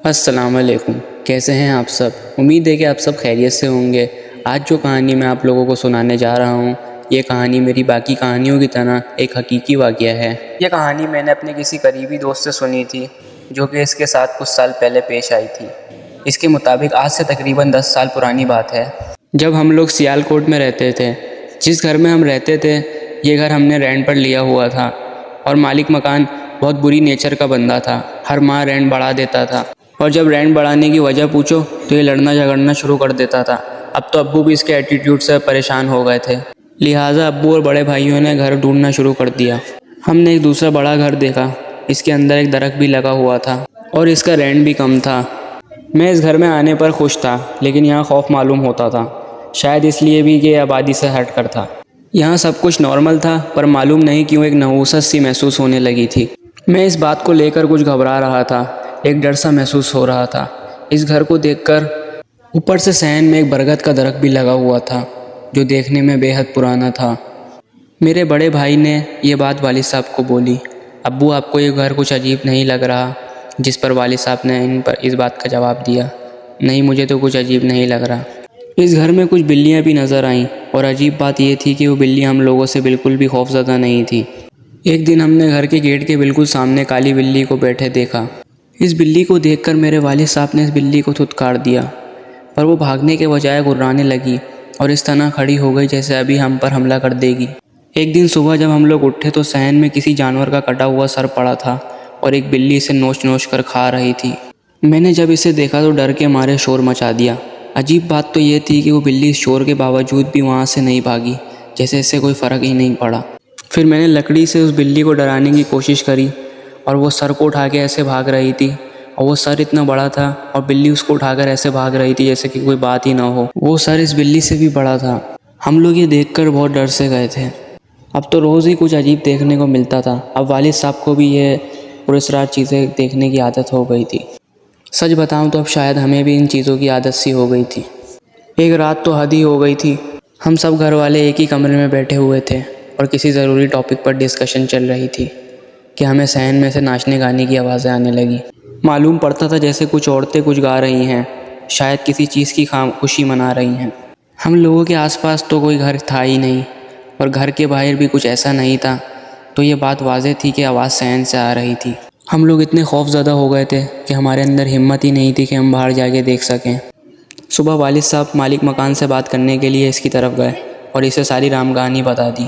السلام علیکم، کیسے ہیں آپ سب؟ امید ہے کہ آپ سب خیریت سے ہوں گے۔ آج جو کہانی میں آپ لوگوں کو سنانے جا رہا ہوں، یہ کہانی میری باقی کہانیوں کی طرح ایک حقیقی واقعہ ہے۔ یہ کہانی میں نے اپنے کسی قریبی دوست سے سنی تھی جو کہ اس کے ساتھ کچھ سال پہلے پیش آئی تھی۔ اس کے مطابق آج سے تقریباً 10 سال پرانی بات ہے، جب ہم لوگ سیال کوٹ میں رہتے تھے۔ جس گھر میں ہم رہتے تھے، یہ گھر ہم نے رینٹ پر لیا ہوا تھا، اور مالک مکان بہت بری نیچر کا بندہ تھا۔ ہر ماہ رینٹ بڑھا دیتا تھا، اور جب رینٹ بڑھانے کی وجہ پوچھو تو یہ لڑنا جھگڑنا شروع کر دیتا تھا۔ اب تو ابو بھی اس کے ایٹیٹیوڈ سے پریشان ہو گئے تھے، لہٰذا ابو اور بڑے بھائیوں نے گھر ڈھونڈنا شروع کر دیا۔ ہم نے ایک دوسرا بڑا گھر دیکھا، اس کے اندر ایک درخت بھی لگا ہوا تھا اور اس کا رینٹ بھی کم تھا۔ میں اس گھر میں آنے پر خوش تھا، لیکن یہاں خوف معلوم ہوتا تھا، شاید اس لیے بھی کہ یہ آبادی سے ہٹ کر تھا۔ یہاں سب کچھ نارمل تھا، پر معلوم نہیں کیوں ایک نحوست سی محسوس ہونے لگی تھی۔ میں اس بات کو لے کر کچھ گھبرا رہا تھا، ایک ڈر سا محسوس ہو رہا تھا۔ اس گھر کو دیکھ کر اوپر سے صحن میں ایک برگد کا درخت بھی لگا ہوا تھا جو دیکھنے میں بے حد پرانا تھا۔ میرے بڑے بھائی نے یہ بات والد صاحب کو بولی۔ ابو، آپ کو یہ گھر کچھ عجیب نہیں لگ رہا؟ جس پر والد صاحب نے اس بات کا جواب دیا، نہیں مجھے تو کچھ عجیب نہیں لگ رہا۔ اس گھر میں کچھ بلیاں بھی نظر آئیں، اور عجیب بات یہ تھی کہ وہ بلیاں ہم لوگوں سے بالکل بھی خوفزدہ نہیں تھیں۔ ایک دن ہم نے گھر کے گیٹ کے بالکل سامنے کالی بلی کو بیٹھے دیکھا۔ اس بلی کو دیکھ کر میرے والد صاحب نے اس بلی کو دھتکار دیا، پر وہ بھاگنے کے بجائے گھرانے لگی اور اس طرح کھڑی ہو گئی جیسے ابھی ہم پر حملہ کر دے گی۔ ایک دن صبح جب ہم لوگ اٹھے تو صحن میں کسی جانور کا کٹا ہوا سر پڑا تھا اور ایک بلی اسے نوچ نوچ کر کھا رہی تھی۔ میں نے جب اسے دیکھا تو ڈر کے مارے شور مچا دیا۔ عجیب بات تو یہ تھی کہ وہ بلی اس شور کے باوجود بھی وہاں سے نہیں بھاگی، جیسے اس سے کوئی فرق ہی نہیں پڑا۔ پھر میں نے لکڑی سے اس بلی کو ڈرانے کی کوشش کری، اور وہ سر کو اٹھا کے ایسے بھاگ رہی تھی، اور وہ سر اتنا بڑا تھا اور بلی اس کو اٹھا کر ایسے بھاگ رہی تھی جیسے کہ کوئی بات ہی نہ ہو۔ وہ سر اس بلی سے بھی بڑا تھا۔ ہم لوگ یہ دیکھ کر بہت ڈر سے گئے تھے۔ اب تو روز ہی کچھ عجیب دیکھنے کو ملتا تھا۔ اب والد صاحب کو بھی یہ پراسرار چیزیں دیکھنے کی عادت ہو گئی تھی۔ سچ بتاؤں تو اب شاید ہمیں بھی ان چیزوں کی عادت سی ہو گئی تھی۔ ایک رات تو حد ہی ہو گئی تھی۔ ہم سب گھر والے ایک ہی کمرے میں بیٹھے ہوئے تھے اور کسی ضروری ٹاپک پر ڈسکشن چل رہی تھی کہ ہمیں صحن میں سے ناچنے گانے کی آوازیں آنے لگی۔ معلوم پڑتا تھا جیسے کچھ عورتیں کچھ گا رہی ہیں، شاید کسی چیز کی خوشی منا رہی ہیں۔ ہم لوگوں کے آس پاس تو کوئی گھر تھا ہی نہیں، اور گھر کے باہر بھی کچھ ایسا نہیں تھا، تو یہ بات واضح تھی کہ آواز صحن سے آ رہی تھی۔ ہم لوگ اتنے خوف زدہ ہو گئے تھے کہ ہمارے اندر ہمت ہی نہیں تھی کہ ہم باہر جا کے دیکھ سکیں۔ صبح والد صاحب مالک مکان سے بات کرنے کے لیے اس کی طرف گئے اور اسے ساری رام کہانی بتا دی۔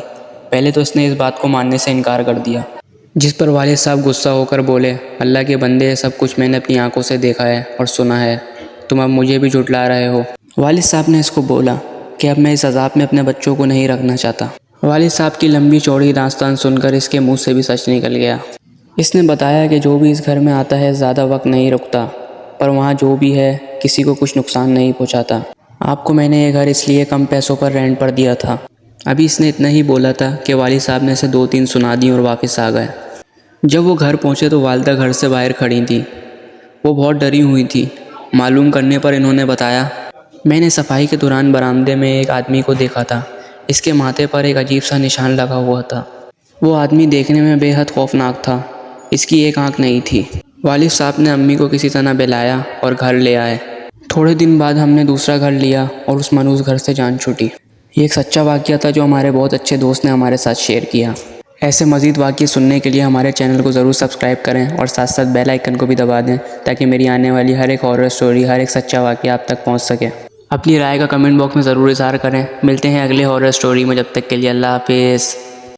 پہلے تو اس نے اس بات کو ماننے سے انکار کر دیا، جس پر والد صاحب غصہ ہو کر بولے، اللہ کے بندے، سب کچھ میں نے اپنی آنکھوں سے دیکھا ہے اور سنا ہے، تم اب مجھے بھی جھٹلا رہے ہو۔ والد صاحب نے اس کو بولا کہ اب میں اس عذاب میں اپنے بچوں کو نہیں رکھنا چاہتا۔ والد صاحب کی لمبی چوڑی داستان سن کر اس کے منہ سے بھی سچ نکل گیا۔ اس نے بتایا کہ جو بھی اس گھر میں آتا ہے زیادہ وقت نہیں رکتا، پر وہاں جو بھی ہے کسی کو کچھ نقصان نہیں پہنچاتا۔ آپ کو میں نے یہ گھر اس لیے کم پیسوں پر رینٹ پر دیا تھا۔ ابھی اس نے اتنا ہی بولا تھا کہ والد صاحب نے اسے 2-3 سنا دی اور واپس آ گئے۔ جب وہ گھر پہنچے تو والدہ گھر سے باہر کھڑی تھیں۔ وہ بہت ڈری ہوئی تھی۔ معلوم کرنے پر انہوں نے بتایا، میں نے صفائی کے دوران برآمدے میں ایک آدمی کو دیکھا تھا، اس کے ماتھے پر ایک عجیب سا نشان لگا ہوا تھا۔ وہ آدمی دیکھنے میں بے حد خوفناک تھا، اس کی ایک آنکھ نہیں تھی۔ والد صاحب نے امی کو کسی طرح بلایا اور گھر لے آئے۔ تھوڑے دن بعد ہم نے دوسرا گھر لیا اور اس منحوس گھر سے جان چھوٹی۔ یہ ایک سچا واقعہ تھا جو ہمارے بہت اچھے دوست نے ہمارے ساتھ شیئر کیا۔ ایسے مزید واقعے سننے کے لیے ہمارے چینل کو ضرور سبسکرائب کریں اور ساتھ ساتھ بیل آئیکن کو بھی دبا دیں تاکہ میری آنے والی ہر ایک ہارر سٹوری، ہر ایک سچا واقعہ آپ تک پہنچ سکے۔ اپنی رائے کا کمنٹ باکس میں ضرور اظہار کریں۔ ملتے ہیں اگلے ہارر سٹوری میں، جب تک کے لیے اللہ حافظ۔